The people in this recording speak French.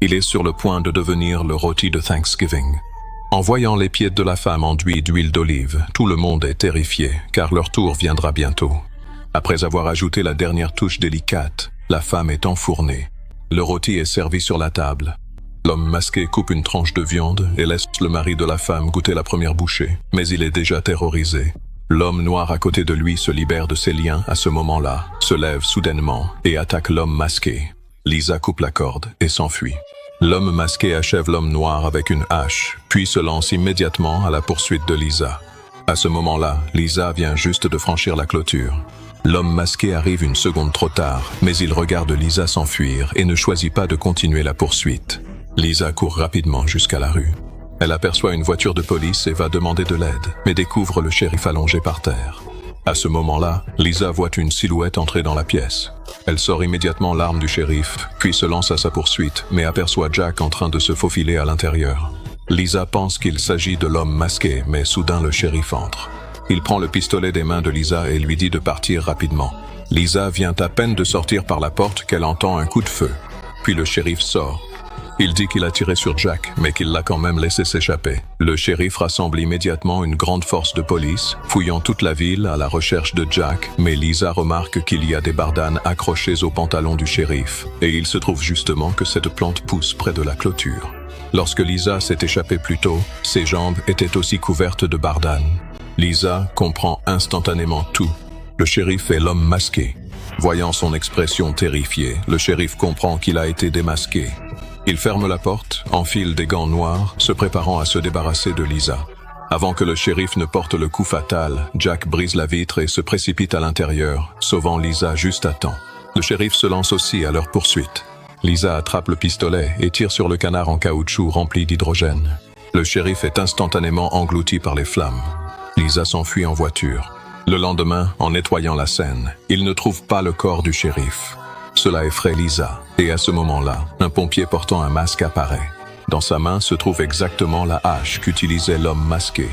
Il est sur le point de devenir le rôti de Thanksgiving. En voyant les pieds de la femme enduits d'huile d'olive, tout le monde est terrifié, car leur tour viendra bientôt. Après avoir ajouté la dernière touche délicate, la femme est enfournée. Le rôti est servi sur la table. L'homme masqué coupe une tranche de viande et laisse le mari de la femme goûter la première bouchée, mais il est déjà terrorisé. L'homme noir à côté de lui se libère de ses liens à ce moment-là, se lève soudainement et attaque l'homme masqué. Lisa coupe la corde et s'enfuit. L'homme masqué achève l'homme noir avec une hache, puis se lance immédiatement à la poursuite de Lisa. À ce moment-là, Lisa vient juste de franchir la clôture. L'homme masqué arrive une seconde trop tard, mais il regarde Lisa s'enfuir et ne choisit pas de continuer la poursuite. Lisa court rapidement jusqu'à la rue. Elle aperçoit une voiture de police et va demander de l'aide, mais découvre le shérif allongé par terre. À ce moment-là, Lisa voit une silhouette entrer dans la pièce. Elle sort immédiatement l'arme du shérif, puis se lance à sa poursuite, mais aperçoit Jack en train de se faufiler à l'intérieur. Lisa pense qu'il s'agit de l'homme masqué, mais soudain le shérif entre. Il prend le pistolet des mains de Lisa et lui dit de partir rapidement. Lisa vient à peine de sortir par la porte qu'elle entend un coup de feu. Puis le shérif sort. Il dit qu'il a tiré sur Jack, mais qu'il l'a quand même laissé s'échapper. Le shérif rassemble immédiatement une grande force de police, fouillant toute la ville à la recherche de Jack, mais Lisa remarque qu'il y a des bardanes accrochées au pantalon du shérif, et il se trouve justement que cette plante pousse près de la clôture. Lorsque Lisa s'est échappée plus tôt, ses jambes étaient aussi couvertes de bardanes. Lisa comprend instantanément tout. Le shérif est l'homme masqué. Voyant son expression terrifiée, le shérif comprend qu'il a été démasqué. Il ferme la porte, enfile des gants noirs, se préparant à se débarrasser de Lisa. Avant que le shérif ne porte le coup fatal, Jack brise la vitre et se précipite à l'intérieur, sauvant Lisa juste à temps. Le shérif se lance aussi à leur poursuite. Lisa attrape le pistolet et tire sur le canard en caoutchouc rempli d'hydrogène. Le shérif est instantanément englouti par les flammes. Lisa s'enfuit en voiture. Le lendemain, en nettoyant la scène, il ne trouve pas le corps du shérif. Cela effraie Lisa, et à ce moment-là, un pompier portant un masque apparaît. Dans sa main se trouve exactement la hache qu'utilisait l'homme masqué,